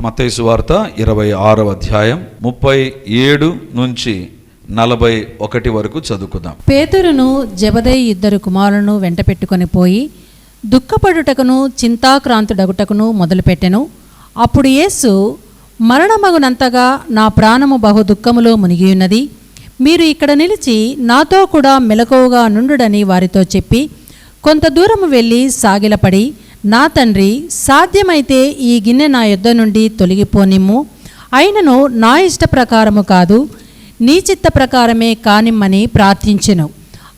మత్తయి సువార్త 26వ అధ్యాయం 37 నుంచి 41 వరకు చదువుకుందాం. పేతురును జెబెదయి ఇద్దరు కుమారులను వెంట పెట్టుకొని పోయి దుఃఖపడుటకును చింతాక్రాంతుడగుటకును మొదలుపెట్టెను. అప్పుడు యేసు, మరణమగునంతగా నా ప్రాణము బహు దుఃఖములో మునిగియున్నది, మీరు ఇక్కడ నిలిచి నాతో కూడా మెలకువగా నుండుడని వారితో చెప్పి కొంత దూరము వెళ్ళి సాగిలపడి, నా తండ్రి, సాధ్యమైతే ఈ గిన్నె నా యొద్ద నుండి తొలగిపోనిమ్ము, అయినను నా ఇష్ట ప్రకారము కాదు, నీ చిత్త ప్రకారమే కానిమ్మని ప్రార్థించెను.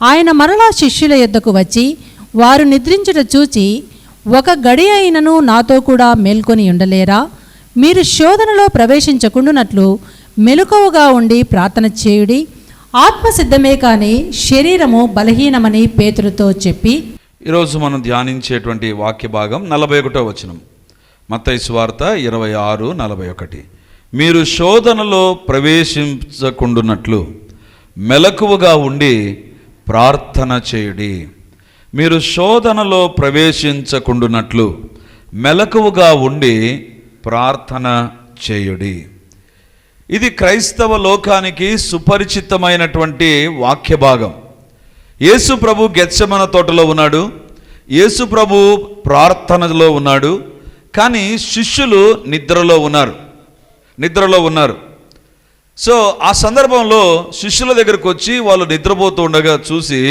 ఆయన మరలా శిష్యుల యొద్దకు వచ్చి వారు నిద్రించుట చూచి, ఒక గడి అయినను నాతో కూడా మేల్కొని ఉండలేరా? మీరు శోధనలో ప్రవేశించకుండునట్లు మెలకువగా ఉండి ప్రార్థన చేయుడి. ఆత్మసిద్ధమే కానీ శరీరము బలహీనమని పేతురుతో చెప్పి, ఈరోజు మనం ధ్యానించేటువంటి వాక్య భాగం 41వ వచనం. మత్తయి సువార్త 26:41. మీరు శోధనలో ప్రవేశించకుండునట్లు మెలకువగా ఉండి ప్రార్థన చేయుడి. మీరు శోధనలో ప్రవేశించకుండునట్లు మెలకువగా ఉండి ప్రార్థన చేయుడి. ఇది క్రైస్తవ లోకానికి సుపరిచితమైనటువంటి వాక్య భాగం. యేసు ప్రభు గెత్సెమన తోటలో ఉన్నాడు, యేసు ప్రభు ప్రార్థనలో ఉన్నాడు, కానీ శిష్యులు నిద్రలో ఉన్నారు. సో ఆ సందర్భంలో శిష్యుల దగ్గరకు వచ్చి వాళ్ళు నిద్రపోతూ ఉండగా చూసి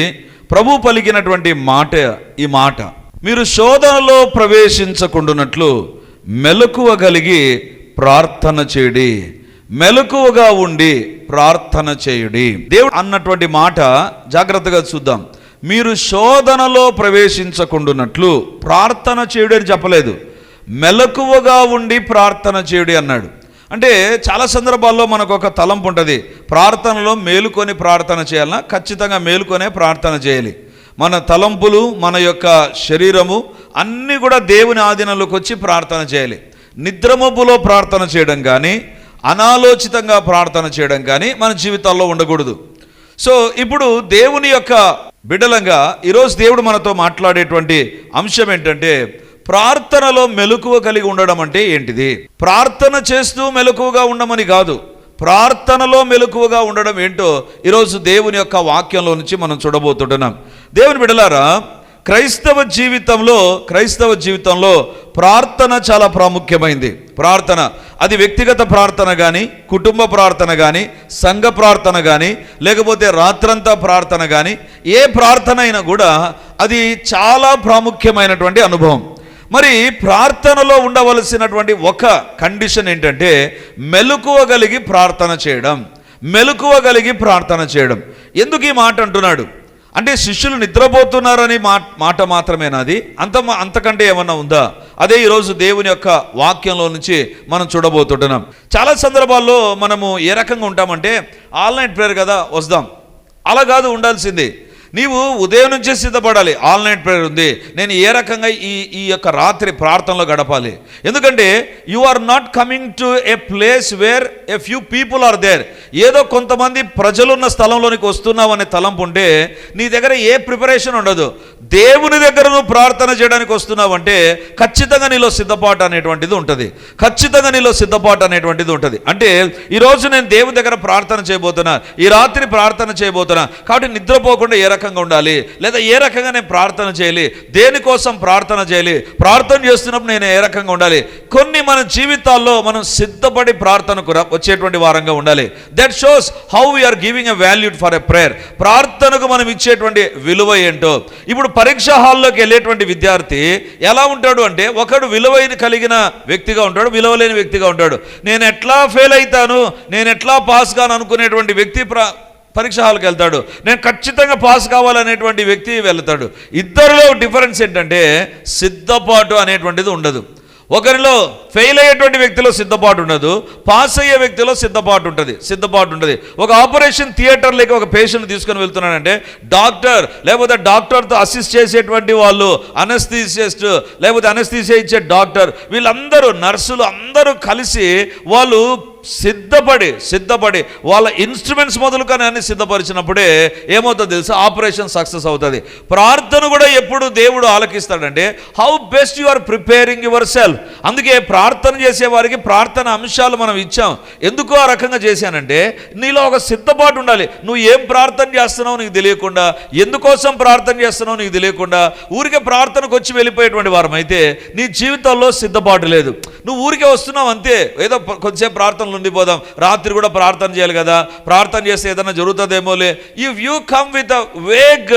ప్రభు పలికినటువంటి ఈ మాట, మీరు శోధనలో ప్రవేశించకుండునట్లు మెలకువ కలిగి ప్రార్థన చేయుడి, మెలకువగా ఉండి ప్రార్థన చేయుడి. దేవుడు అన్నటువంటి మాట జాగ్రత్తగా చూద్దాం. మీరు శోధనలో ప్రవేశించకుండునట్లు ప్రార్థన చేయుడి అని చెప్పలేదు, మెలకువగా ఉండి ప్రార్థన చేయుడి అన్నాడు. అంటే చాలా సందర్భాల్లో మనకు ఒక తలంపు ఉంటుంది, ప్రార్థనలో మేలుకొని ప్రార్థన చేయాలన్నా ఖచ్చితంగా మేలుకొనే ప్రార్థన చేయాలి. మన తలంపులు, మన యొక్క శరీరము అన్నీ కూడా దేవుని ఆధీనంలోకి వచ్చి ప్రార్థన చేయాలి. నిద్రమబ్బులో ప్రార్థన చేయడం కానీ, అనాలోచితంగా ప్రార్థన చేయడం కానీ మన జీవితాల్లో ఉండకూడదు. సో ఇప్పుడు దేవుని యొక్క బిడ్డలంగా ఈరోజు దేవుడు మనతో మాట్లాడేటువంటి అంశం ఏంటంటే, ప్రార్థనలో మెలకువ కలిగి ఉండడం అంటే ఏంటిది? ప్రార్థన చేస్తూ మెలకువగా ఉండమని కాదు, ప్రార్థనలో మెలకువగా ఉండడం ఏంటో ఈరోజు దేవుని యొక్క వాక్యంలో నుంచి మనం చూడబోతుంటున్నాం. దేవుని బిడ్డలారా, క్రైస్తవ జీవితంలో ప్రార్థన చాలా ప్రాముఖ్యమైంది. ప్రార్థన అది వ్యక్తిగత ప్రార్థన కానీ, కుటుంబ ప్రార్థన కానీ, సంఘ ప్రార్థన కానీ, లేకపోతే రాత్రంతా ప్రార్థన కానీ, ఏ ప్రార్థన అయినా కూడా అది చాలా ప్రాముఖ్యమైనటువంటి అనుభవం. మరి ప్రార్థనలో ఉండవలసినటువంటి ఒక కండిషన్ ఏంటంటే మెలకువ కలిగి ప్రార్థన చేయడం. ఎందుకు ఈ మాట అంటున్నాడు అంటే, శిష్యులు నిద్రపోతున్నారని మాట మాత్రమేనా అది? అంతకంటే ఏమన్నా ఉందా? అదే ఈరోజు దేవుని యొక్క వాక్యంలో నుంచి మనం చూడబోతుంటున్నాం. చాలా సందర్భాల్లో మనము ఏ రకంగా ఉంటామంటే, ఆల్ నైట్ ప్రేయర్ కదా వస్తాం, అలా కాదు ఉండాల్సింది. నీవు ఉదయం నుంచే సిద్ధపడాలి. ఆల్ నైట్ ప్రేయర్ ఉంది, నేను ఏ రకంగా ఈ యొక్క రాత్రి ప్రార్థనలో గడపాలి. ఎందుకంటే you are not coming to a place where a few people are there. ఏదో కొంతమంది ప్రజలున్న స్థలంలోనికి వస్తున్నావు అనే తలంపు ఉంటే నీ దగ్గర ఏ ప్రిపరేషన్ ఉండదు. దేవుని దగ్గర నువ్వు ప్రార్థన చేయడానికి వస్తున్నావు అంటే ఖచ్చితంగా నీలో సిద్ధపాటు అనేటువంటిది ఉంటుంది. అంటే ఈరోజు నేను దేవుని దగ్గర ప్రార్థన చేయబోతున్నా, ఈ రాత్రి ప్రార్థన చేయబోతున్నా, కాబట్టి నిద్రపోకుండా ఏ రకంగా ఉండాలి, లేదా ఏ రకంగా నేను ప్రార్థన చేయాలి, దేనికోసం ప్రార్థన చేయాలి, ప్రార్థన చేస్తున్నప్పుడు నేను ఏ రకంగా ఉండాలి. కొన్ని మన జీవితాల్లో మనం సిద్ధపడి ప్రార్థనకు వచ్చేటువంటి వారంగా ఉండాలి. That shows how we are giving a value for a prayer. ప్రార్థనకు మనం ఇచ్చేటువంటి విలువ ఏంటో. ఇప్పుడు పరీక్ష హాల్లోకి వెళ్ళేటువంటి విద్యార్థి ఎలా ఉంటాడు అంటే, ఒకడు విలువైన కలిగిన వ్యక్తిగా ఉంటాడు, విలువలేని వ్యక్తిగా ఉంటాడు. నేను ఎట్లా ఫెయిల్ అవుతాను, నేను ఎట్లా పాస్ కాను అనుకునేటువంటి వ్యక్తి పరీక్ష హాల్కి వెళ్తాడు. నేను ఖచ్చితంగా పాస్ కావాలనేటువంటి వ్యక్తి వెళ్తాడు. ఇద్దరిలో డిఫరెన్స్ ఏంటంటే సిద్ధపాటు అనేటువంటిది ఉండదు. ఒకరిలో ఫెయిల్ అయ్యేటువంటి వ్యక్తిలో సిద్ధపాటు ఉండదు, పాస్ అయ్యే వ్యక్తిలో సిద్ధపాటు ఉంటుంది. ఒక ఆపరేషన్ థియేటర్లోకి ఒక పేషెంట్ తీసుకొని వెళ్తున్నాడంటే డాక్టర్, లేకపోతే డాక్టర్తో అసిస్ట్ చేసేటువంటి వాళ్ళు, అనస్థీసిస్ట్, లేకపోతే అనస్థీసియా ఇచ్చే డాక్టర్, వీళ్ళందరూ నర్సులు అందరూ కలిసి వాళ్ళు సిద్ధపడి వాళ్ళ ఇన్స్ట్రుమెంట్స్ మొదలుకొని అన్ని సిద్ధపరిచినప్పుడే ఏమవుతుందో తెలుసా, ఆపరేషన్ సక్సెస్ అవుతుంది. ప్రార్థన కూడా ఎప్పుడు దేవుడు ఆలకిస్తాడంటే how best you are preparing your self. అందుకే ప్రార్థన చేసే వారికి ప్రార్థన అంశాలు మనం ఇచ్చాం. ఎందుకు ఆ రకంగా చేశానంటే నీలో ఒక సిద్ధపాటు ఉండాలి. నువ్వు ఏం ప్రార్థన చేస్తున్నావు నీకు తెలియకుండా, ఎందుకోసం ప్రార్థన చేస్తున్నావు నీకు తెలియకుండా ఊరికే ప్రార్థనకు వచ్చి వెళ్ళిపోయేటువంటి వారం అయితే నీ జీవితంలో సిద్ధపాటు లేదు. నువ్వు ఊరికే వస్తున్నావు అంతే, ఏదో కొంచెంసేపు ప్రార్థనలు ఉండిపోదాం, రాత్రి కూడా ప్రార్థన చేయాలి కదా, ప్రార్థన చేస్తే ఏదైనా జరుగుతుందేమోలే. If you come with a vague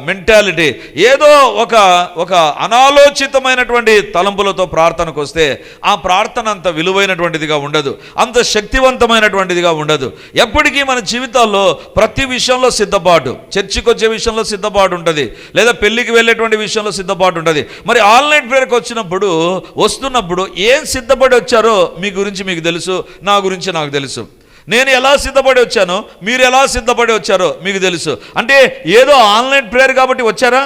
mentality, ఏదో ఒక అనాలోచితమైనటువంటి తలంపులతో ప్రార్థనకు వస్తే ఆ ప్రార్థన అంత విలువైనటువంటిదిగా ఉండదు, అంత శక్తివంతమైనటువంటిదిగా ఉండదు. ఎప్పటికీ మన జీవితాల్లో ప్రతి విషయంలో సిద్ధపాటు, చర్చికి వచ్చే విషయంలో సిద్ధపాటు ఉంటుంది, లేదా పెళ్లికి వెళ్ళేటువంటి విషయంలో సిద్ధపాటు ఉంటుంది. మరి ఆన్లైన్ ప్రేయర్కి వస్తున్నప్పుడు ఏం సిద్ధపడి వచ్చారో మీ గురించి మీకు తెలుసు, నా గురించి నాకు తెలుసు. నేను ఎలా సిద్ధపడి వచ్చానో మీరు ఎలా సిద్ధపడి వచ్చారో మీకు తెలుసు. అంటే ఏదో ఆన్లైన్ ప్రేయర్ కాబట్టి వచ్చారా,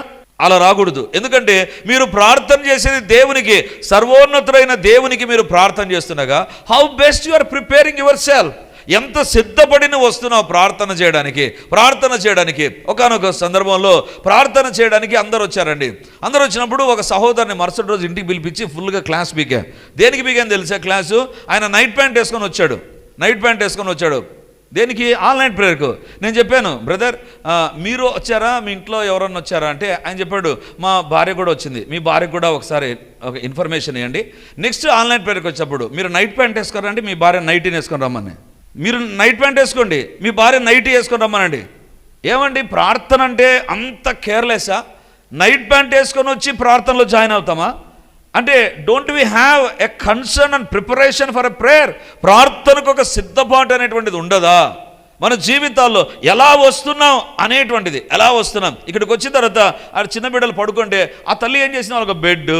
అలా రాకూడదు. ఎందుకంటే మీరు ప్రార్థన చేసేది దేవునికి, సర్వోన్నతుడైన దేవునికి మీరు ప్రార్థన చేస్తుండగా how best you are preparing your self. ఎంత సిద్ధపడి నువ్వు వస్తున్నావు ప్రార్థన చేయడానికి. ఒకానొక సందర్భంలో ప్రార్థన చేయడానికి అందరూ వచ్చారండి. అందరూ వచ్చినప్పుడు ఒక సహోదరుని మరుసటి రోజు ఇంటికి పిలిపించి ఫుల్గా క్లాస్ పీకా. దేనికి పీకాని తెలుసా క్లాసు? ఆయన నైట్ ప్యాంట్ వేసుకొని వచ్చాడు. దేనికి? ఆన్లైన్ ప్రేయర్కు. నేను చెప్పాను, బ్రదర్ మీరు వచ్చారా, మీ ఇంట్లో ఎవరన్నా వచ్చారా అంటే ఆయన చెప్పాడు, మా భార్య కూడా వచ్చింది, మీ భార్యకు కూడా ఒకసారి ఒక ఇన్ఫర్మేషన్ ఇవ్వండి. నెక్స్ట్ ఆన్లైన్ ప్రేయర్కి వచ్చేటప్పుడు మీరు నైట్ ప్యాంట్ వేసుకోరండి, మీ భార్య నైటీని వేసుకొని రమ్మని. మీరు నైట్ ప్యాంట్ వేసుకోండి, మీ భార్య నైటీ వేసుకొని రమ్మనండి. ఏమండి ప్రార్థన అంటే అంత కేర్లెస్సా? నైట్ ప్యాంట్ వేసుకొని వచ్చి ప్రార్థనలో జాయిన్ అవుతామా? అంటే don't we have a concern and preparation for a prayer? ప్రార్థనకు ఒక సిద్ధపాటు అనేటువంటిది ఉండదా? మన జీవితాల్లో ఎలా వస్తున్నాం అనేటువంటిది, ఎలా వస్తున్నాం. ఇక్కడికి వచ్చిన తర్వాత ఆ చిన్న బిడ్డలు పడుకుంటే ఆ తల్లి ఏం చేసిన, ఒక బెడ్,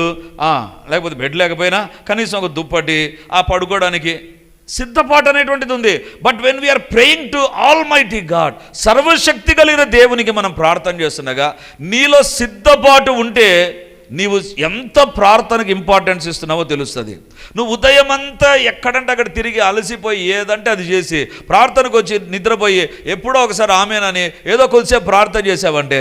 లేకపోతే బెడ్ లేకపోయినా కనీసం ఒక దుప్పటి, ఆ పడుకోవడానికి సిద్ధపాటు అనేటువంటిది ఉంది. But when we are praying to almighty God, సర్వశక్తి కలిగిన దేవునికి మనం ప్రార్థన చేస్తుండగా నీలో సిద్ధపాటు ఉంటే నీవు ఎంత ప్రార్థనకు ఇంపార్టెన్స్ ఇస్తున్నావో తెలుస్తుంది. నువ్వు ఉదయం అంతా ఎక్కడంటే అక్కడ తిరిగి అలసిపోయి ఏదంటే అది చేసి ప్రార్థనకు వచ్చి నిద్రపోయి ఎప్పుడో ఒకసారి ఆమెనని ఏదో కొద్దిసేపు ప్రార్థన చేసావంటే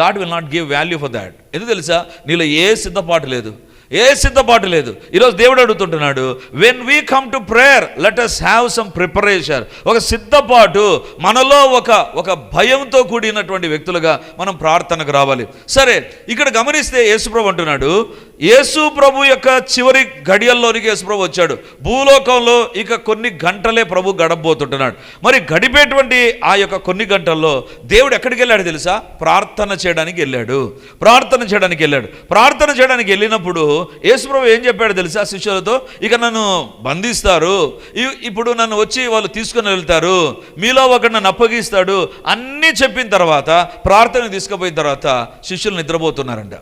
God will not give value for that. ఎందుకు తెలుసా? నీలో ఏ సిద్ధపాటు లేదు. ఈరోజు దేవుడు అడుగుతుంటున్నాడు, when we come to prayer let us have some preparation. ఒక సిద్ధపాటు మనలో ఒక భయంతో కూడినటువంటి వ్యక్తులుగా మనం ప్రార్థనకు రావాలి. సరే, ఇక్కడ గమనిస్తే యేసుప్రభు అంటున్నాడు, యేసుప్రభు యొక్క చివరి గడియల్లోనికి యేసుప్రభు వచ్చాడు. భూలోకంలో ఇక కొన్ని గంటలే ప్రభు గడపబోతుంటున్నాడు. మరి గడిపేటువంటి ఆ యొక్క కొన్ని గంటల్లో దేవుడు ఎక్కడికి వెళ్ళాడు తెలుసా? ప్రార్థన చేయడానికి వెళ్ళినప్పుడు యేసుప్రభు ఏం చెప్పాడు తెలుసా శిష్యులతో? ఇక నన్ను బంధిస్తారు, ఇప్పుడు నన్ను వచ్చి వాళ్ళు తీసుకుని వెళ్తారు, మీలో ఒకడు నన్ను అప్పగిస్తాడు అన్నీ చెప్పిన తర్వాత ప్రార్థన తీసుకుపోయిన తర్వాత శిష్యులు నిద్రపోతున్నారంట.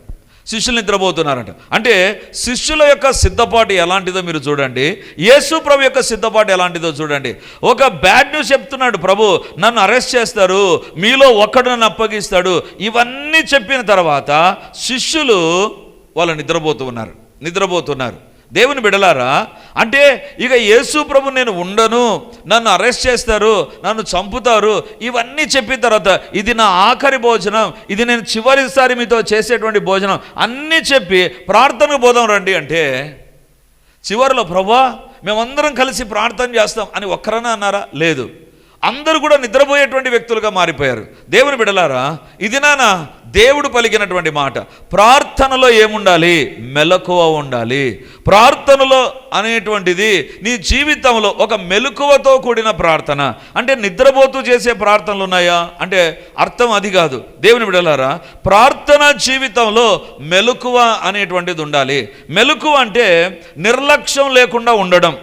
అంటే శిష్యుల యొక్క సిద్ధపాటు ఎలాంటిదో మీరు చూడండి, యేసు ప్రభు యొక్క సిద్ధపాటు ఎలాంటిదో చూడండి. ఒక బ్యాడ్ న్యూస్ చెప్తున్నాడు ప్రభు, నన్ను అరెస్ట్ చేస్తారు, మీలో ఒక్కడు నన్ను అప్పగిస్తాడు. ఇవన్నీ చెప్పిన తర్వాత శిష్యులు వాళ్ళు నిద్రపోతున్నారు. దేవుని బిడలారా, అంటే ఇక యేసు ప్రభు నేను ఉండను, నన్ను అరెస్ట్ చేస్తారు, నన్ను చంపుతారు, ఇవన్నీ చెప్పిన తర్వాత ఇది నా ఆఖరి భోజనం, ఇది నేను చివరిసారి మీతో చేసేటువంటి భోజనం అన్నీ చెప్పి ప్రార్థనకు పోదాం రండి అంటే చివరిలో ప్రభువా మేమందరం కలిసి ప్రార్థన చేస్తాం అని ఒక్కరన్నా అన్నారా? లేదు. అందరూ కూడా నిద్రపోయేటువంటి వ్యక్తులుగా మారిపోయారు. దేవుని బిడలారా, ఇది నానా దేవుడు పలికినటువంటి మాట. ప్రార్థనలో ఏముండాలి? మెలకువ ఉండాలి. ప్రార్థనలో అనేటువంటిది నీ జీవితంలో ఒక మెలకువతో కూడిన ప్రార్థన. అంటే నిద్రపోతూ చేసే ప్రార్థనలు ఉన్నాయా అంటే అర్థం అది కాదు. దేవుని బిడలారా, ప్రార్థన జీవితంలో మెలకువ అనేటువంటిది ఉండాలి. మెలకువ అంటే నిర్లక్ష్యం లేకుండా ఉండడం.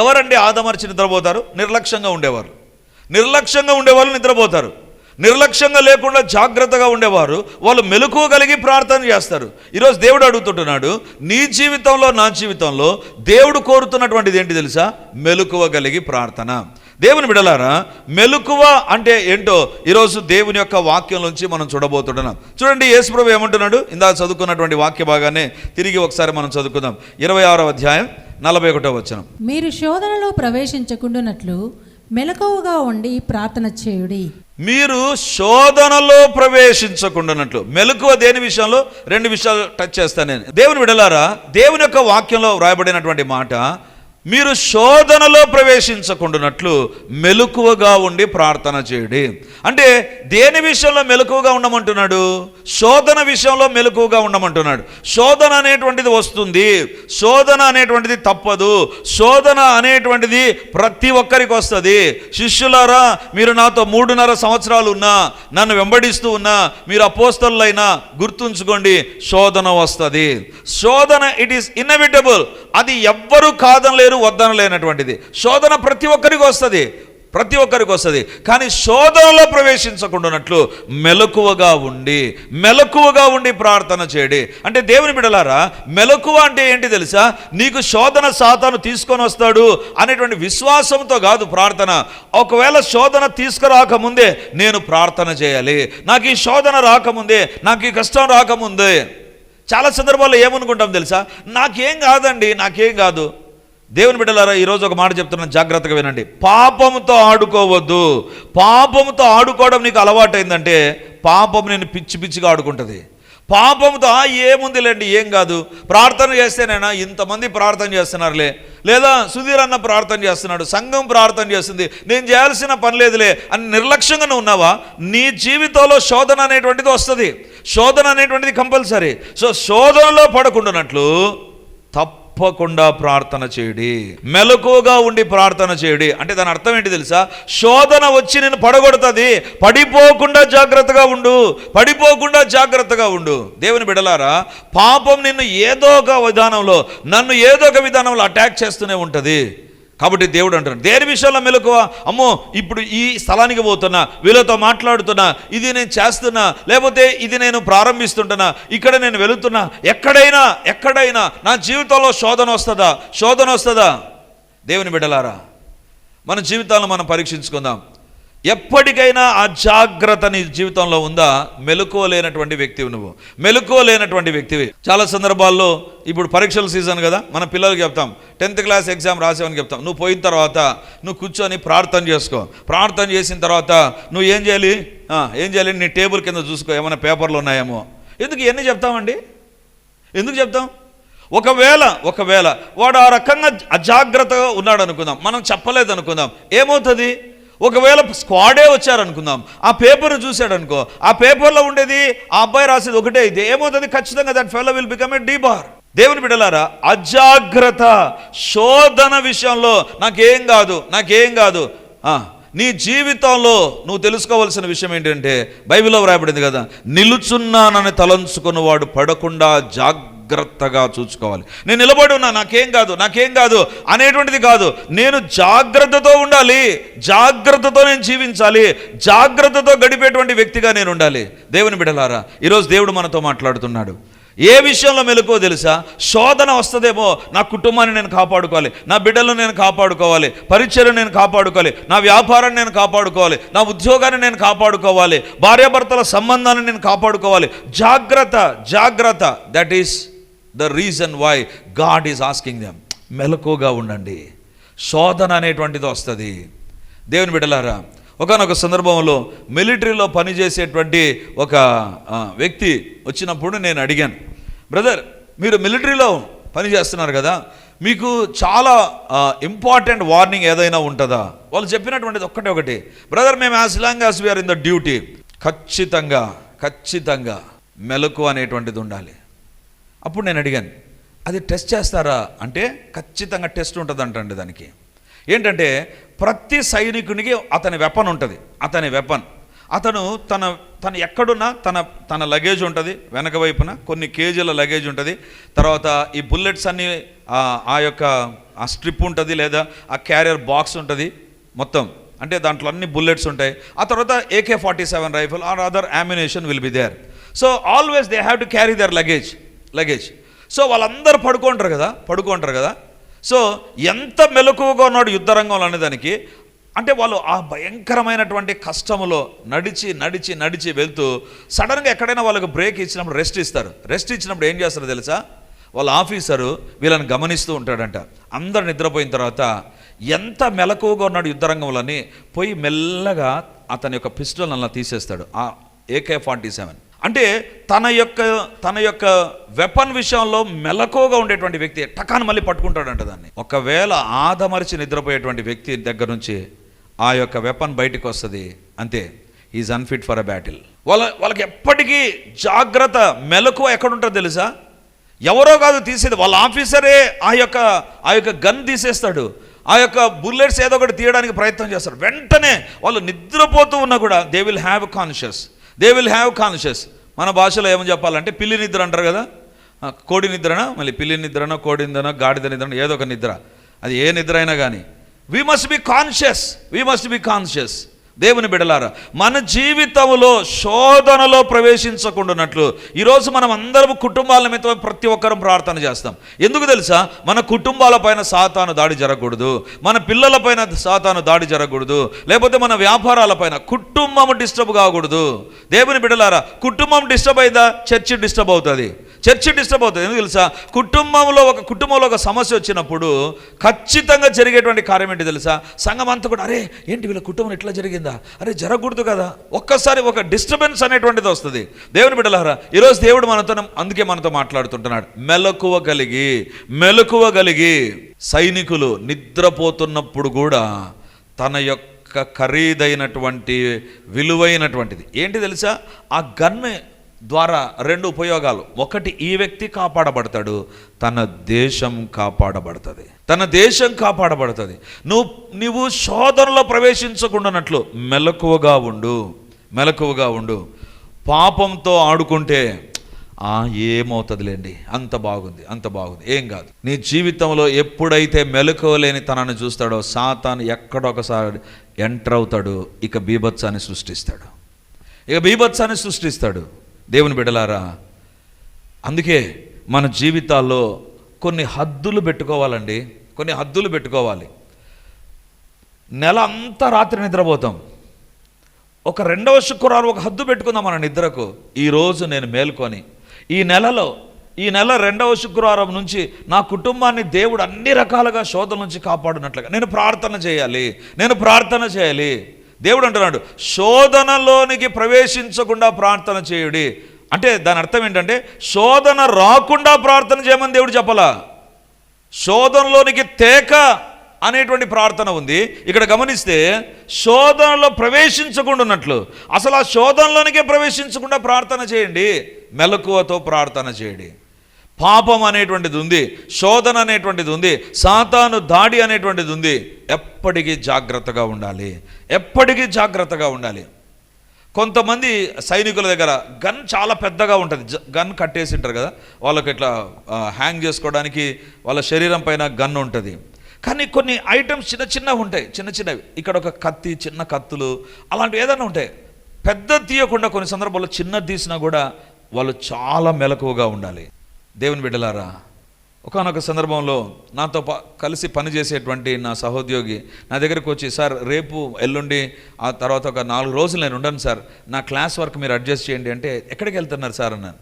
ఎవరండి ఆదమర్చి నిద్రపోతారు? నిర్లక్ష్యంగా ఉండేవారు నిద్రపోతారు. నిర్లక్ష్యంగా లేకుండా జాగ్రత్తగా ఉండేవారు వాళ్ళు మెలకువ కలిగి ప్రార్థన చేస్తారు. ఈరోజు దేవుడు అడుగుతుంటున్నాడు, నీ జీవితంలో నా జీవితంలో దేవుడు కోరుతున్నటువంటిది ఏంటి తెలుసా? మెలకువ కలిగి ప్రార్థన. దేవుని బిడలారా, మెలకువ అంటే ఏంటో ఈరోజు దేవుని యొక్క వాక్యం నుంచి మనం చూడబోతున్నాం. చూడండి యేసుప్రభు ఏమంటున్నాడు? ఇందాక చదువుకున్నటువంటి వాక్య భాగాన్ని తిరిగి ఒకసారి మనం చదువుకుందాం. 26వ అధ్యాయం 41వ వచనం. మీరు శోధనలో ప్రవేశించకుండానట్లు మెలకువగా ఉండి ప్రార్థన చేయుడి. మీరు శోధనలో ప్రవేశించకుండానట్లు. మెలకువ దేని విషయంలో? 2 విషయాలు టచ్ చేస్తాను నేను. దేవుని బిడ్డలారా, దేవుని యొక్క వాక్యంలో వ్రాయబడినటువంటి మాట, మీరు శోధనలో ప్రవేశించకుండానట్లు మెలకువగా ఉండి ప్రార్థన చేయుడి. అంటే దేని విషయంలో మెలకువగా ఉండమంటున్నాడు? శోధన విషయంలో మెలకువగా ఉండమంటున్నాడు. శోధన అనేటువంటిది వస్తుంది, శోధన అనేటువంటిది తప్పదు, శోధన అనేటువంటిది ప్రతి ఒక్కరికి వస్తుంది. శిష్యులారా, మీరు నాతో 3.5 సంవత్సరాలు ఉన్నా, నన్ను వెంబడిస్తూ ఉన్నా, మీరు అపోస్తలులైనా గుర్తుంచుకోండి, శోధన వస్తుంది. శోధన ఇట్ ఈస్ ఇన్నెవిటబుల్. అది ఎవ్వరూ కాదనలేరు, వద్దనలేనటువంటిది. శోధన ప్రతి ఒక్కరికి వస్తుంది, ప్రతి ఒక్కరికి వస్తుంది. కానీ శోధనలో ప్రవేశించకుండానట్లు మెలకువగా ఉండి ప్రార్థన చేయడి. అంటే దేవుని బిడ్డలారా, మెలకువ అంటే ఏంటి తెలుసా? నీకు శోధన సాతాను తీసుకొని వస్తాడు అనేటువంటి విశ్వాసంతో కాదు ప్రార్థన. ఒకవేళ శోధన తీసుకురాకముందే నేను ప్రార్థన చేయాలి. నాకు ఈ శోధన రాకముందే, నాకు ఈ కష్టం రాకముందే. చాలా సందర్భాల్లో ఏమనుకుంటాం తెలుసా? నాకేం కాదండి, నాకేం కాదు. దేవుని బిడ్డలారా, ఈరోజు ఒక మాట చెప్తున్నాను, జాగ్రత్తగా వినండి. పాపముతో ఆడుకోవద్దు. పాపముతో ఆడుకోవడం నీకు అలవాటైందంటే పాపం నేను పిచ్చిగా ఆడుకుంటుంది. పాపంతో ఏముందిలేండి, ఏం కాదు, ప్రార్థన చేస్తేనైనా ఇంతమంది ప్రార్థన చేస్తున్నారులే, లేదా సుధీర్ అన్న ప్రార్థన చేస్తున్నాడు, సంఘం ప్రార్థన చేస్తుంది, నేను చేయాల్సిన పని లేదులే అని నిర్లక్ష్యంగా నువ్వు ఉన్నావా? నీ జీవితంలో శోధన అనేటువంటిది వస్తుంది. శోధన అనేటువంటిది కంపల్సరీ. సో శోధనలో పడకుండానట్లు తప్పకుండా ప్రార్థన చేయడి, మెలకువగా ఉండి ప్రార్థన చేయడి. అంటే దాని అర్థం ఏంటి తెలుసా? శోధన వచ్చి నేను పడగొడుతుంది, పడిపోకుండా జాగ్రత్తగా ఉండు. దేవుని బిడ్డలారా, పాపం నిన్ను ఏదో ఒక విధానంలో, నన్ను ఏదో ఒక విధానంలో అటాక్ చేస్తూనే ఉంటుంది. కాబట్టి దేవుడు అంటున్నాడు, దేని విషయంలో మెలకువ? అమ్మో, ఇప్పుడు ఈ స్థలానికి పోతున్నా, వీళ్ళతో మాట్లాడుతున్నా, ఇది నేను చేస్తున్నా, లేకపోతే ఇది నేను ప్రారంభిస్తుంటున్నా, ఇక్కడ నేను వెళుతున్నా, ఎక్కడైనా నా జీవితంలో శోధన వస్తుందా? దేవుని బిడ్డలారా, మన జీవితాలను మనం పరీక్షించుకుందాం. ఎప్పటికైనా అజాగ్రత్త నీ జీవితంలో ఉందా? మెలకువలేనటువంటి వ్యక్తివి నువ్వు, మెలకువలేనటువంటి వ్యక్తివి. చాలా సందర్భాల్లో ఇప్పుడు పరీక్షల సీజన్ కదా, మన పిల్లలకి చెప్తాం, 10th క్లాస్ ఎగ్జామ్ రాసేవని చెప్తాం, నువ్వు పోయిన తర్వాత నువ్వు కూర్చొని ప్రార్థన చేసుకో. ప్రార్థన చేసిన తర్వాత నువ్వు ఏం చేయాలి? నీ టేబుల్ కింద చూసుకో, ఏమైనా పేపర్లు ఉన్నాయేమో. ఎందుకు ఇవన్నీ చెప్తామండి? ఎందుకు చెప్తాం? ఒకవేళ వాడు ఆ రకంగా అజాగ్రత్తగా ఉన్నాడు అనుకుందాం, మనం చెప్పలేదు అనుకుందాం, ఏమవుతుంది? ఒకవేళ స్క్వాడే వచ్చారనుకుందాం, ఆ పేపర్ చూశాడు అనుకో, ఆ పేపర్లో ఉండేది ఆ అబ్బాయి రాసేది ఒకటే, ఇది ఏమవుతుంది? ఖచ్చితంగా that fellow will become a debar. దేవుని బిడ్డలారా, అజాగ్రత్త శోధన విషయంలో నాకేం కాదు. నీ జీవితంలో నువ్వు తెలుసుకోవాల్సిన విషయం ఏంటంటే, బైబిల్లో వ్రాయబడింది కదా, నిలుచున్నానని తలంచుకున్న వాడు పడకుండా జాగ్రత్తగా చూసుకోవాలి. నేను నిలబడి ఉన్నా, నాకేం కాదు అనేటువంటిది కాదు. నేను జాగ్రత్తతో ఉండాలి, జాగ్రత్తతో నేను జీవించాలి, జాగ్రత్తతో గడిపేటువంటి వ్యక్తిగా నేను ఉండాలి. దేవుని బిడ్డలారా, ఈరోజు దేవుడు మనతో మాట్లాడుతున్నాడు. ఏ విషయంలో మెలకువ తెలుసా? శోధన వస్తుందేమో, నా కుటుంబాన్ని నేను కాపాడుకోవాలి, నా బిడ్డలను నేను కాపాడుకోవాలి, పరిచర్యను నేను కాపాడుకోవాలి, నా వ్యాపారాన్ని నేను కాపాడుకోవాలి, నా ఉద్యోగాన్ని నేను కాపాడుకోవాలి, భార్యాభర్తల సంబంధాన్ని నేను కాపాడుకోవాలి. జాగ్రత్త. That is the reason why God is asking them. మెలకువగా ఉండండి, శోధన అనేటువంటిది వస్తుంది. దేవుని బిడ్డలారా, ఒకానొక సందర్భంలో మిలిటరీలో పనిచేసేటువంటి ఒక వ్యక్తి వచ్చినప్పుడు నేను అడిగాను, బ్రదర్ మీరు మిలిటరీలో పనిచేస్తున్నారు కదా, మీకు చాలా ఇంపార్టెంట్ వార్నింగ్ ఏదైనా ఉంటుందా? వాళ్ళు చెప్పినటువంటిది ఒకటి, బ్రదర్ మేము as long as we are in the duty ఖచ్చితంగా మెలకువ అనేటువంటిది ఉండాలి. అప్పుడు నేను అడిగాను, అది టెస్ట్ చేస్తారా అంటే, ఖచ్చితంగా టెస్ట్ ఉంటుంది అంటండి. దానికి ఏంటంటే, ప్రతి సైనికునికి అతని వెపన్ ఉంటుంది. అతను తన ఎక్కడున్నా తన లగేజ్ ఉంటుంది, వెనక వైపున కొన్ని కేజీల లగేజ్ ఉంటుంది, తర్వాత ఈ బుల్లెట్స్ అన్నీ ఆ యొక్క ఆ స్ట్రిప్ ఉంటుంది, లేదా ఆ క్యారియర్ బాక్స్ ఉంటుంది మొత్తం, అంటే దాంట్లో అన్ని బుల్లెట్స్ ఉంటాయి. ఆ తర్వాత AK-47 rifle or other ammunition will be there. So always they have to carry their luggage. So వాళ్ళందరూ పడుకుంటారు కదా. సో ఎంత మెలకువగా ఉన్నాడు యుద్ధరంగంలో అనేదానికి, అంటే వాళ్ళు ఆ భయంకరమైనటువంటి కష్టములో నడిచి వెళ్తూ సడన్గా ఎక్కడైనా వాళ్ళకి బ్రేక్ ఇచ్చినప్పుడు రెస్ట్ ఇస్తారు. రెస్ట్ ఇచ్చినప్పుడు ఏం చేస్తారో తెలుసా? వాళ్ళ ఆఫీసరు వీళ్ళని గమనిస్తూ ఉంటాడంట. అందరు నిద్రపోయిన తర్వాత ఎంత మెలకువగా ఉన్నాడు యుద్ధరంగంలోని పోయి మెల్లగా అతని యొక్క పిస్టల్ అలా తీసేస్తాడు, ఆ AK-47. అంటే తన యొక్క వెపన్ విషయంలో మెలకువగా ఉండేటువంటి వ్యక్తి టకాన్ని మళ్ళీ పట్టుకుంటాడంట దాన్ని. ఒకవేళ ఆదమరిచి నిద్రపోయేటువంటి వ్యక్తి దగ్గర నుంచి ఆ యొక్క వెపన్ బయటికి వస్తుంది, అంతే, is unfit for a battle. వాళ్ళకి ఎప్పటికీ జాగ్రత్త, మెలకువ ఎక్కడుంటుందో తెలుసా? ఎవరో కాదు తీసేది, వాళ్ళ ఆఫీసరే ఆ యొక్క గన్ తీసేస్తాడు, ఆ యొక్క బుల్లెట్స్ ఏదో ఒకటి తీయడానికి ప్రయత్నం చేస్తారు. వెంటనే వాళ్ళు నిద్రపోతూ ఉన్నా కూడా దే విల్ హ్యావ్ కాన్షియస్. మన భాషలో ఏమని చెప్పాలంటే పిల్లి నిద్ర అంటారు కదా, కోడి నిద్రనా, మళ్ళీ పిల్లి నిద్రనో, కోడి నిద్రనో, గాడిద నిద్రనో, ఏదో ఒక నిద్ర, అది ఏ నిద్ర అయినా కానీ వీ మస్ట్ బి కాన్షియస్. దేవుని బిడ్డలారా, మన జీవితంలో శోధనలో ప్రవేశించకుండానట్లు ఈరోజు మనం అందరం కుటుంబాల మీద ప్రతి ఒక్కరం ప్రార్థన చేస్తాం. ఎందుకు తెలుసా? మన కుటుంబాల పైన సాతాను దాడి జరగకూడదు, మన పిల్లల పైన సాతాను దాడి జరగకూడదు, లేకపోతే మన వ్యాపారాల పైన కుటుంబం డిస్టర్బ్ కాకూడదు. దేవుని బిడ్డలారా, కుటుంబం డిస్టర్బ్ అయిందా చర్చి డిస్టర్బ్ అవుతుంది. ఎందుకు తెలుసా? కుటుంబంలో ఒక సమస్య వచ్చినప్పుడు ఖచ్చితంగా జరిగేటువంటి కార్యం ఏంటి తెలుసా? సంఘం అంతా కూడా అరే ఏంటి వీళ్ళ కుటుంబం ఇట్లా జరిగిందా, అరే జరగకూడదు కదా, ఒక్కసారి ఒక డిస్టర్బెన్స్ అనేటువంటిది వస్తుంది. దేవుని బిడ్డలారా, ఈరోజు దేవుడు అందుకే మనతో మాట్లాడుతుంటున్నాడు. మెలకువ కలిగి సైనికులు నిద్రపోతున్నప్పుడు కూడా తన యొక్క ఖరీదైనటువంటి విలువైనటువంటిది ఏంటి తెలుసా? ఆ గన్ను ద్వారా 2 ఉపయోగాలు. ఒకటి, ఈ వ్యక్తి కాపాడబడతాడు, తన దేశం కాపాడబడుతుంది. నువ్వు శోధనలో ప్రవేశించకుండానట్లు మెలకువగా ఉండు. పాపంతో ఆడుకుంటే ఏమవుతుందిలేండి, అంత బాగుంది, ఏం కాదు. నీ జీవితంలో ఎప్పుడైతే మెలకువలేని తనని చూస్తాడో సాతాను ఎక్కడొకసారి ఎంటర్ అవుతాడు, ఇక బీభత్సాన్ని సృష్టిస్తాడు. దేవుని బిడ్డలారా, అందుకే మన జీవితాల్లో కొన్ని హద్దులు పెట్టుకోవాలండి, నెల అంతా రాత్రి నిద్రపోతాం, ఒక 2వ శుక్రవారం ఒక హద్దు పెట్టుకుందాం మన నిద్రకు. ఈరోజు నేను మేల్కొని ఈ నెల 2వ శుక్రవారం నుంచి నా కుటుంబాన్ని దేవుడు అన్ని రకాలుగా శోధన నుంచి కాపాడునట్లుగా నేను ప్రార్థన చేయాలి. దేవుడు అంటున్నాడు, శోధనలోనికి ప్రవేశించకుండా ప్రార్థన చేయుడి. అంటే దాని అర్థం ఏంటంటే శోధన రాకుండా ప్రార్థన చేయమని దేవుడు చెప్పలా, శోధనలోనికి తేక అనేటువంటి ప్రార్థన ఉంది. ఇక్కడ గమనిస్తే శోధనలో ప్రవేశించకుండా ఉన్నట్లు, అసలు ఆ శోధనలోనికే ప్రవేశించకుండా ప్రార్థన చేయండి, మెలకువతో ప్రార్థన చేయండి. పాపం అనేటువంటిది ఉంది, శోధన అనేటువంటిది ఉంది, సాతాను దాడి అనేటువంటిది ఉంది. ఎప్పటికీ జాగ్రత్తగా ఉండాలి. కొంతమంది సైనికుల దగ్గర గన్ చాలా పెద్దగా ఉంటుంది, గన్ కట్టేసి ఉంటారు కదా, వాళ్ళకి ఇట్లా హ్యాంగ్ చేసుకోవడానికి వాళ్ళ శరీరం పైన గన్ ఉంటుంది. కానీ కొన్ని ఐటమ్స్ చిన్నవి ఉంటాయి, చిన్నవి, ఇక్కడ ఒక కత్తి, చిన్న కత్తులు అలాంటివి ఏదైనా ఉంటాయి. పెద్ద తీయకుండా కొన్ని సందర్భాల్లో చిన్నది తీసినా కూడా వాళ్ళు చాలా మెలకువగా ఉండాలి. దేవుని బిడ్డలారా, ఒకానొక సందర్భంలో నాతో కలిసి పనిచేసేటువంటి నా సహోద్యోగి నా దగ్గరికి వచ్చి, సార్ రేపు ఎల్లుండి ఆ తర్వాత ఒక 4 రోజులు నేను ఉండను సార్, నా క్లాస్ వర్క్ మీరు అడ్జస్ట్ చేయండి అంటే, ఎక్కడికి వెళ్తున్నారు సార్ అన్నాను.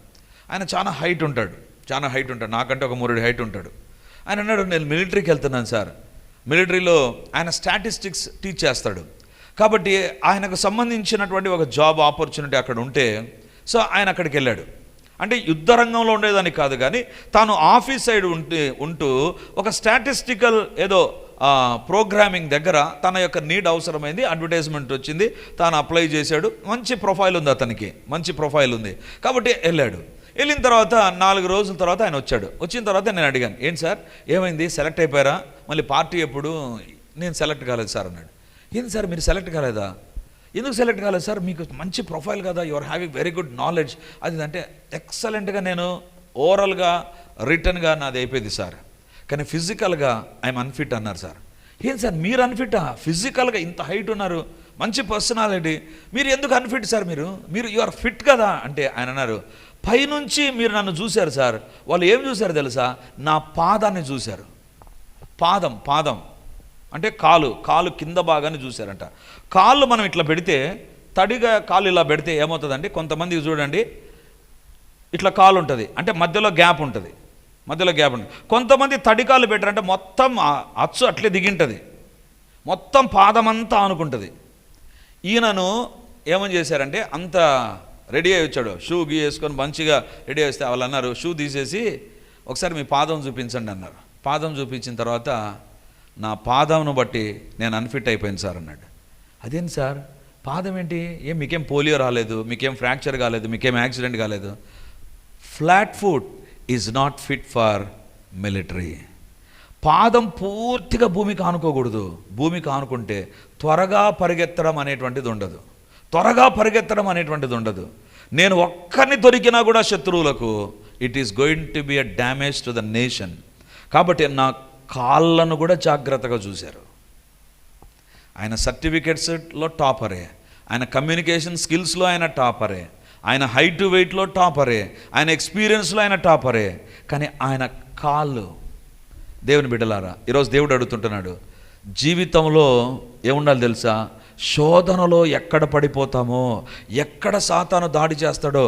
ఆయన చాలా హైట్ ఉంటాడు, నాకంటే ఒక 3 హైట్ ఉంటాడు. ఆయన అన్నాడు, నేను మిలిటరీకి వెళ్తున్నాను సార్, మిలిటరీలో ఆయన స్టాటిస్టిక్స్ టీచ్ చేస్తాడు, కాబట్టి ఆయనకు సంబంధించినటువంటి ఒక జాబ్ ఆపర్చునిటీ అక్కడ ఉంటే, సో ఆయన అక్కడికి వెళ్ళాడు. అంటే యుద్ధ రంగంలో ఉండేదానికి కాదు, కానీ తాను ఆఫీస్ సైడ్ ఉంటూ ఒక స్టాటిస్టికల్ ఏదో ప్రోగ్రామింగ్ దగ్గర తన యొక్క నీడ్ అవసరమైంది, అడ్వర్టైజ్మెంట్ వచ్చింది, తాను అప్లై చేశాడు, మంచి ప్రొఫైల్ ఉంది, అతనికి మంచి ప్రొఫైల్ ఉంది కాబట్టి వెళ్ళాడు. వెళ్ళిన తర్వాత 4 రోజుల తర్వాత ఆయన వచ్చాడు. వచ్చిన తర్వాత నేను అడిగాను, ఏంటి సార్ ఏమైంది, సెలెక్ట్ అయిపోయారా, మళ్ళీ పార్టీ ఎప్పుడు? నేను సెలెక్ట్ కాలేదు సార్ అన్నాడు. ఏంది సార్ మీరు సెలెక్ట్ కాలేదా? ఎందుకు సెలెక్ట్ కాలేదు సార్, మీకు మంచి ప్రొఫైల్ కదా, you are having very good knowledge, అది అంటే ఎక్సలెంట్గా నేను ఓవరాల్గా రిటర్న్గా నాది అయిపోయింది సార్, కానీ ఫిజికల్గా ఐఎమ్ అన్ఫిట్ అన్నారు సార్. ఏం సార్ మీరు అన్ఫిట్టా? ఫిజికల్గా ఇంత హైట్ ఉన్నారు, మంచి పర్సనాలిటీ, మీరు ఎందుకు అన్ఫిట్ సార్? మీరు యు ఆర్ ఫిట్ కదా అంటే ఆయన అన్నారు, పైనుంచి మీరు నన్ను చూశారు సార్, వాళ్ళు ఏం చూశారు తెలుసా, నా పాదాన్ని చూశారు. పాదం అంటే కాలు కింద భాగాన్ని చూశారంట. కాళ్ళు మనం ఇట్లా పెడితే, తడిగా కాలు ఇలా పెడితే ఏమవుతుందంటే, కొంతమందికి చూడండి ఇట్లా కాలు ఉంటుంది, అంటే మధ్యలో గ్యాప్ ఉంటుంది, మధ్యలో గ్యాప్ ఉంటుంది. కొంతమంది తడికాలు పెట్టారంటే మొత్తం అచ్చు అట్లే దిగింటుంది, మొత్తం పాదమంతా ఆనుకుంటుంది. ఈయనను ఏమని చేశారంటే అంత రెడీ అయి వచ్చాడు, షూ గీ వేసుకొని మంచిగా రెడీ వేస్తే వాళ్ళు అన్నారు, షూ తీసేసి ఒకసారి మీ పాదం చూపించండి అన్నారు. పాదం చూపించిన తర్వాత నా పాదంను బట్టి నేను అన్ఫిట్ అయిపోయింది సార్ అన్నాడు. అదేంటి సార్ పాదం ఏంటి, మీకేం పోలియో రాలేదు, మీకేం ఫ్రాక్చర్ కాలేదు, మీకేం యాక్సిడెంట్ కాలేదు. Flat foot is not fit for military. పాదం పూర్తిగా భూమికి ఆనుకోకూడదు. భూమికి ఆనుకుంటే త్వరగా పరిగెత్తడం అనేటువంటిది ఉండదు, త్వరగా పరిగెత్తడం అనేటువంటిది ఉండదు. నేను ఒక్కరిని దొరికినా కూడా శత్రువులకు it is going to be a damage to the nation. కాబట్టి నా కాళ్ళను కూడా జాగ్రత్తగా చూశారు. ఆయన సర్టిఫికెట్స్లో టాపరే, ఆయన కమ్యూనికేషన్ స్కిల్స్లో ఆయన టాపరే, ఆయన హైట్ వెయిట్లో టాపరే, ఆయన ఎక్స్పీరియన్స్లో ఆయన టాపరే. కానీ ఆయన కాళ్ళు, దేవుని బిడ్డలారా, ఈరోజు దేవుడు అడుగుతుంటున్నాడు, జీవితంలో ఏముండాలి తెలుసా? శోధనలో ఎక్కడ పడిపోతామో, ఎక్కడ సాతాను దాడి చేస్తాడో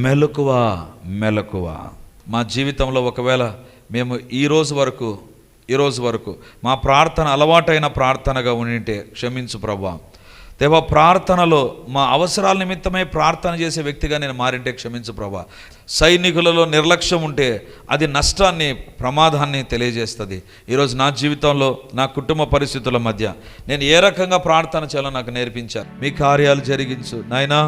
మెలకువ మెలకువ. మా జీవితంలో ఒకవేళ మేము ఈ రోజు వరకు మా ప్రార్థన అలవాటైన ప్రార్థనగా ఉండింటే క్షమించు ప్రభువా. దేవా, ప్రార్థనలో మా అవసరాల నిమిత్తమై ప్రార్థన చేసే వ్యక్తిగా నేను మారింటే క్షమించు ప్రభువా. సైనికులలో నిర్లక్ష్యం ఉంటే అది నష్టాన్ని, ప్రమాదాన్ని తెలియజేస్తుంది. ఈరోజు నా జీవితంలో, నా కుటుంబ పరిస్థితుల మధ్య నేను ఏ రకంగా ప్రార్థన చేయాలో నాకు నేర్పించారు. మీ కార్యాలు జరిగించు నాయనా.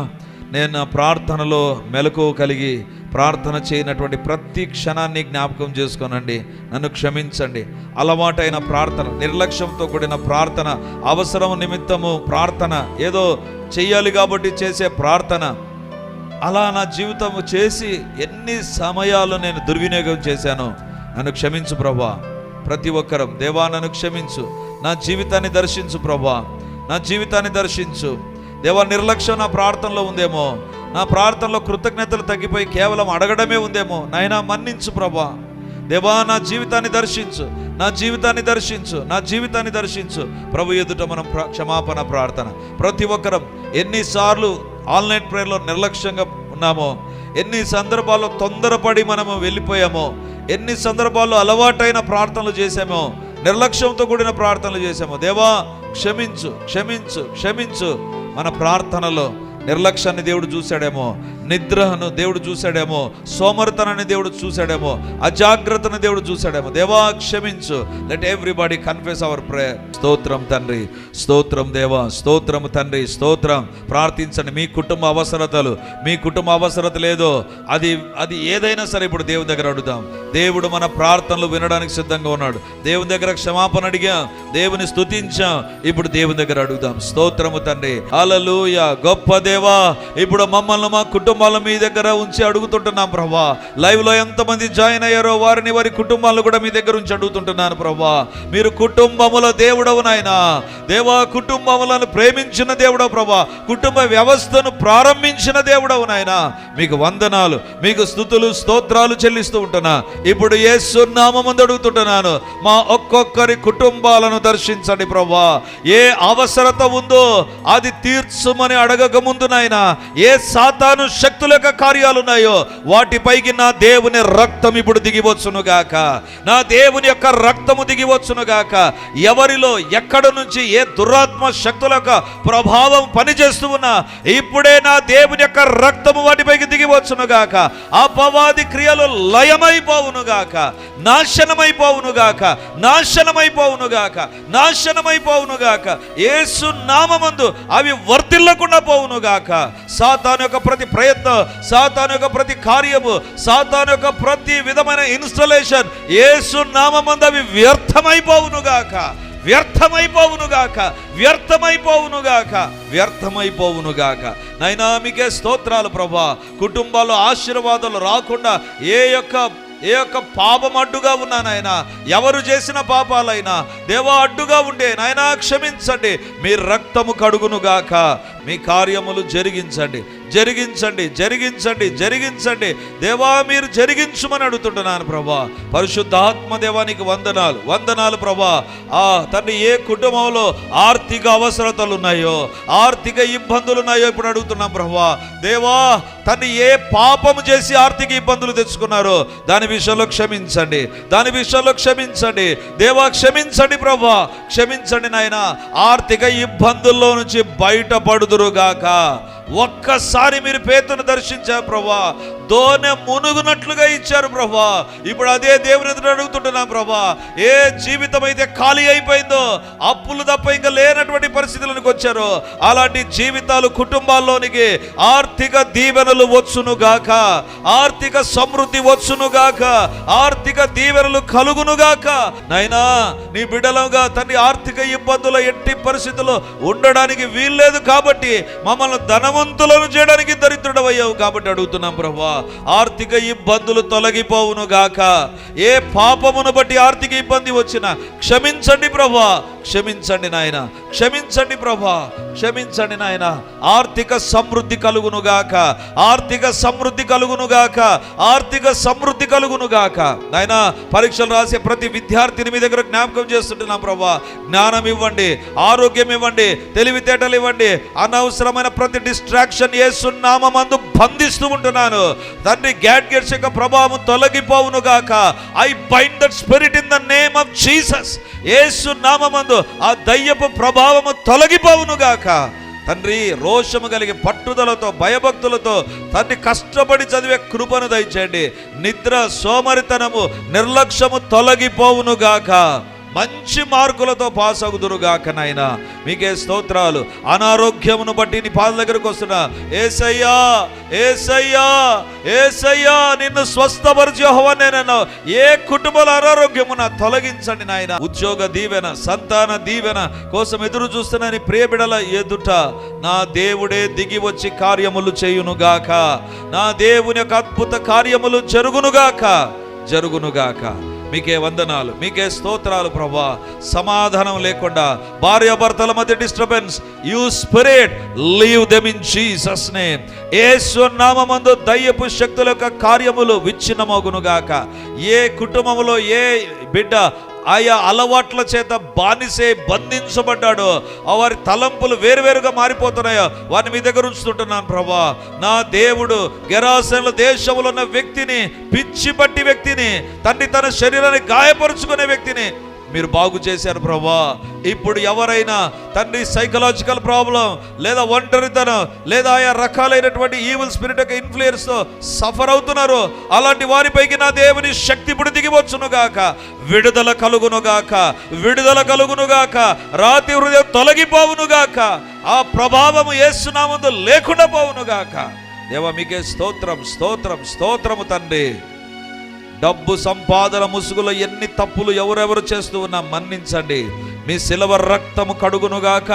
నేను నా ప్రార్థనలో మెలకువ కలిగి ప్రార్థన చేయనటువంటి ప్రతి క్షణాన్ని జ్ఞాపకం చేసుకోనండి. నన్ను క్షమించండి. అలవాటైన ప్రార్థన, నిర్లక్ష్యంతో కూడిన ప్రార్థన, అవసరం నిమిత్తము ప్రార్థన, ఏదో చెయ్యాలి కాబట్టి చేసే ప్రార్థన, అలా నా జీవితం చేసి ఎన్ని సమయాలు నేను దుర్వినియోగం చేశాను. నన్ను క్షమించు ప్రభువా. ప్రతి ఒక్కరం దేవా నన్ను క్షమించు, నా జీవితాన్ని దర్శించు ప్రభువా, నా జీవితాన్ని దర్శించు. దేవా, నిర్లక్ష్యం నా ప్రార్థనలో ఉందేమో, నా ప్రార్థనలో కృతజ్ఞతలు తగ్గిపోయి కేవలం అడగడమే ఉందేమో, నాయనా మన్నించు ప్రభా. దేవా, నా జీవితాన్ని దర్శించు, నా జీవితాన్ని దర్శించు, నా జీవితాన్ని దర్శించు. ప్రభు ఎదుట మనం క్షమాపణ ప్రార్థన. ప్రతి ఒక్కరం ఎన్నిసార్లు ఆన్లైన్ ప్రేయర్లో నిర్లక్ష్యంగా ఉన్నామో, ఎన్ని సందర్భాల్లో తొందరపడి మనము వెళ్ళిపోయామో, ఎన్ని సందర్భాల్లో అలవాటైన ప్రార్థనలు చేశామో, నిర్లక్ష్యంతో కూడిన ప్రార్థనలు చేశామో. దేవా క్షమించు, క్షమించు, క్షమించు. మన ప్రార్థనలో నిర్లక్ష్యాన్ని దేవుడు చూశాడేమో, నిద్రను దేవుడు చూశాడేమో, సోమరితనాన్ని దేవుడు చూశాడేమో, అజాగ్రత్తను దేవుడు చూశాడేమో. దేవా క్షమించు. Let everybody confess our prayer. స్తోత్రం తండ్రి, స్తోత్రం దేవా, స్తోత్రం తండ్రి, స్తోత్రం. ప్రార్థించండి. మీ కుటుంబ అవసరతలు, మీ కుటుంబ అవసరత లేదో అది ఏదైనా సరే ఇప్పుడు దేవుని దగ్గర అడుగుదాం. దేవుడు మన ప్రార్థనలు వినడానికి సిద్ధంగా ఉన్నాడు. దేవుని దగ్గర క్షమాపణ అడిగాం, దేవుని స్తుతించాం, ఇప్పుడు దేవుని దగ్గర అడుగుదాం. స్తోత్రము తండ్రి. హల్లెలూయా. గొప్ప దేవా, ఇప్పుడు మమ్మల్ని మా కుటుంబాల మీ దగ్గర ఉంచి అడుగుతుంటున్నాం ప్రభా. లైవ్లో ఎంతమంది జాయిన్ అయ్యారో వారిని, వారి కుటుంబాలను కూడా మీ దగ్గర ఉంచి అడుగుతుంటున్నాను ప్రభా. మీరు కుటుంబముల దేవుడవు నాయనా. దేవా, కుటుంబములను ప్రేమించిన దేవుడవు ప్రభా, కుటుంబ వ్యవస్థను ప్రారంభించిన దేవుడవు నాయనా. మీకు వందనాలు, మీకు స్తుతులు, స్తోత్రాలు చెల్లిస్తూ ఉంటున్నా. ఇప్పుడు యేసు నామమున అడుగుతుంటున్నాను, మా ఒక్కొక్కరి కుటుంబాలను దర్శించండి ప్రభా. ఏ అవసరత ఉందో అది తీర్చుమని అడగక ముందు నాయనా, ఏ సాతాను శక్తుల యొక్క కార్యాలు ఉన్నాయో వాటిపైకి నా దేవుని రక్తం ఇప్పుడు దిగివచ్చును గాక, నా దేవుని యొక్క రక్తము దిగివచ్చును గాక. ఎవరిలో ఎక్కడ నుంచి ఏ దురాత్మ శక్తుల యొక్క ప్రభావం పనిచేస్తూ ఉన్నా ఇప్పుడే నా దేవుని యొక్క రక్తము వాటిపైకి దిగివచ్చును గాక. అపవాది క్రియలు లయమైపోవును గాక, నాశనమైపోవును గాక, నాశనమైపోవును గాక, నాశనమైపోవును గాక. యేసు నామమందు అవి వర్ధిల్లకుండా పోవును గాక. సాతాను యొక్క ప్రతి ప్రయత్నం, సాతాను యొక్క ప్రతి కార్యము, సాతాను యొక్క ప్రతి విధమైన ఇన్స్టాలేషన్ యేసు నామమందు అవి వ్యర్థమైపోవునుగాక, వ్యర్థమైపోవునుగాక, వ్యర్థమైపోవునుగాక, వ్యర్థమైపోవునుగాక. నైనా మీకే స్తోత్రాలు ప్రభా. కుటుంబాల్లో ఆశీర్వాదాలు రాకుండా ఏ యొక్క పాపం అడ్డుగా ఉన్నా నాయనా, ఎవరు చేసిన పాపాలైనా దేవా అడ్డుగా ఉండే నాయనా క్షమించండి. మీ రక్తము కడుగునుగాక. మీ కార్యములు జరిగించండి, జరిగించండి, జరిగించండి, జరిగించండి. దేవా మీరు జరిగించుమని అడుగుతుంటున్నాను ప్రభా. పరిశుద్ధాత్మ దేవానికి వందనాలు, వందనాలు ప్రభా. తండ్రి, ఏ కుటుంబంలో ఆర్థిక అవసరతలు ఉన్నాయో, ఆర్థిక ఇబ్బందులు ఉన్నాయో ఇప్పుడు అడుగుతున్నాం ప్రభా. దేవా తను ఏ పాపము చేసి ఆర్థిక ఇబ్బందులు తెచ్చుకున్నారో దాని విషయంలో క్షమించండి, దాని విషయంలో క్షమించండి. దేవా క్షమించండి ప్రభా, క్షమించండి నాయన. ఆర్థిక ఇబ్బందుల్లో నుంచి బయటపడుదురుగాక. ఒక్కసారి మీరు పేతును దర్శించారు ప్రభా, దోనె మునుగునట్లుగా ఇచ్చారు ప్రభా. ఇప్పుడు అదే దేవుని ఎదుట అడుగుతుంటున్నాం ప్రభా, ఏ జీవితం అయితే ఖాళీ అయిపోయిందో, అప్పులు తప్ప ఇంకా లేనటువంటి పరిస్థితులకు వచ్చారో అలాంటి జీవితాలు కుటుంబాల్లోనికి ఆర్థిక దీవెనలు వచ్చునుగాక, ఆర్థిక సమృద్ధి వచ్చునుగాక, ఆర్థిక దీవెనలు కలుగునుగాక. నైనా నీ బిడ్డలుగా తండ్రి ఆర్థిక ఇబ్బందుల ఎట్టి పరిస్థితుల్లో ఉండడానికి వీల్లేదు కాబట్టి మమ్మల్ని ధనవంతులను చేయడానికి దరిద్రుడవయ్యావు కాబట్టి అడుగుతున్నాం ప్రభా, ఆర్థిక ఇబ్బందులు తొలగిపోవును గాక. ఏ పాపమును బట్టి ఆర్థిక ఇబ్బంది వచ్చినా క్షమించండి ప్రభా, క్షమించండి నాయన, క్షమించండి ప్రభా, క్షమించండి నాయన. ఆర్థిక సమృద్ధి కలుగునుగాక, ఆర్థిక సమృద్ధి కలుగునుగాక, ఆర్థిక సమృద్ధి కలుగునుగాక. నాయన పరీక్షలు రాసే ప్రతి విద్యార్థిని మీ దగ్గర జ్ఞాపకం చేస్తుంటున్నాం ప్రభా, జ్ఞానం ఇవ్వండి, ఆరోగ్యం ఇవ్వండి, తెలివితేటలు ఇవ్వండి. అనవసరమైన ప్రతి డిస్ట్రాక్షన్ యేసు నామమందు బంధిస్తూ ఉంటున్నాను తండ్రి. గ్యాడ్గెట్స్ యొక్క ప్రభావం తొలగిపోవునుగాక. I bind that spirit in the name of Jesus. యేసు నామమందు ఆ దయ్యపు ప్రభావము తొలగిపోవునుగాక. తండ్రి రోషము కలిగి పట్టుదలతో భయభక్తులతో తండ్రి కష్టపడి చదివే కృపను దయచేయండి. నిద్ర సోమరితనము నిర్లక్ష్యము తొలగిపోవునుగాక. మంచి మార్కులతో పాస్ అవుదురుగాక నాయన. మీకే స్తోత్రాలు. అనారోగ్యమును బట్టి నీ పాద దగ్గరకు వస్తున్నా. యేసయ్యా, యేసయ్యా, యేసయ్యా నిన్ను స్వస్థపరిచి యెహోవా నేనను. ఏ కుటుంబాల అనారోగ్యమున తొలగించండి నాయన. ఉద్యోగ దీవెన, సంతాన దీవెన కోసం ఎదురు చూస్తున్న నీ ప్రియ బిడ్డల ఎదుట నా దేవుడే దిగి వచ్చి కార్యములు చేయునుగాక. నా దేవుని యొక్క అద్భుత కార్యములు జరుగునుగాక, జరుగునుగాక. మీకే వందనాలు, మీకే స్తోత్రాలు ప్రభా. సమాధానం లేకుండా భార్యాభర్తల మధ్య disturbance, you spirit leave them in Jesus name. యేసు నామమందు దయ్యపు శక్తుల యొక్క కార్యములు విచ్ఛిన్నమగునుగాక. ఏ కుటుంబంలో ఏ బిడ్డ ఆయా అలవాట్ల చేత బానిసే బంధించబడ్డాడో, వారి తలంపులు వేరువేరుగా మారిపోతున్నాయో వారిని మీ దగ్గర ఉంచుతుంటున్నాను ప్రభా. నా దేవుడు గెరాసేనుల దేశంలో ఉన్న వ్యక్తిని, పిచ్చి పట్టి వ్యక్తిని, తండ్రి తన శరీరాన్ని గాయపరుచుకునే వ్యక్తిని మీరు బాగు చేశారు ప్రభా. ఇప్పుడు ఎవరైనా తండ్రి సైకలాజికల్ ప్రాబ్లం లేదా ఒంటరితనం లేదా ఆయా రకాలైనటువంటి ఈవిల్ స్పిరిట్ యొక్క ఇన్ఫ్లుయెన్స్తో సఫర్ అవుతున్నారు, అలాంటి వారిపైకి నా దేవుని శక్తి ఇప్పుడు దిగివచ్చునుగాక. విడుదల కలుగునుగాక, విడుదల కలుగునుగాక. రాతి హృదయం తొలగిపోవునుగాక. ఆ ప్రభావము యేసు నామమున లేకుండా పోవునుగాక. దేవా మీకే స్తోత్రం, స్తోత్రం, స్తోత్రము తండ్రి. డబ్బు సంపాదన ముసుగులో ఎన్ని తప్పులు ఎవరెవరు చేస్తూ ఉన్నా మన్నించండి. మీ శిలువ రక్తము కడుగునుగాక.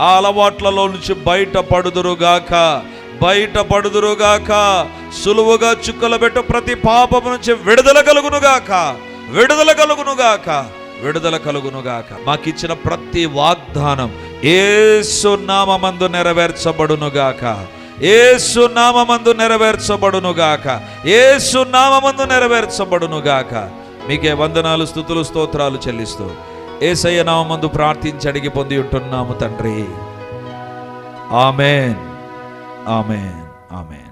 ఆ అలవాట్లలో నుంచి బయటపడుదురుగాక, బయటపడుదురుగాక. సులువుగా చుక్కలు పెట్టు ప్రతి పాపము నుంచి విడుదల కలుగునుగాక, విడుదల కలుగునుగాక, విడుదల కలుగునుగాక. మాకిచ్చిన ప్రతి వాగ్దానం యేసు నామమందు నెరవేర్చబడునుగాక, యేసు నామమందు నెరవేర్చబడునుగాక, యేసు నామమందు నెరవేర్చబడునుగాక. మీకే వందనాలు, స్తుతులు, స్తోత్రాలు చెల్లిస్తూ యేసయ్య నామమందు ప్రార్థించి అడిగి పొంది ఉంటున్నాము తండ్రి. ఆమేన్, ఆమేన్, ఆమేన్.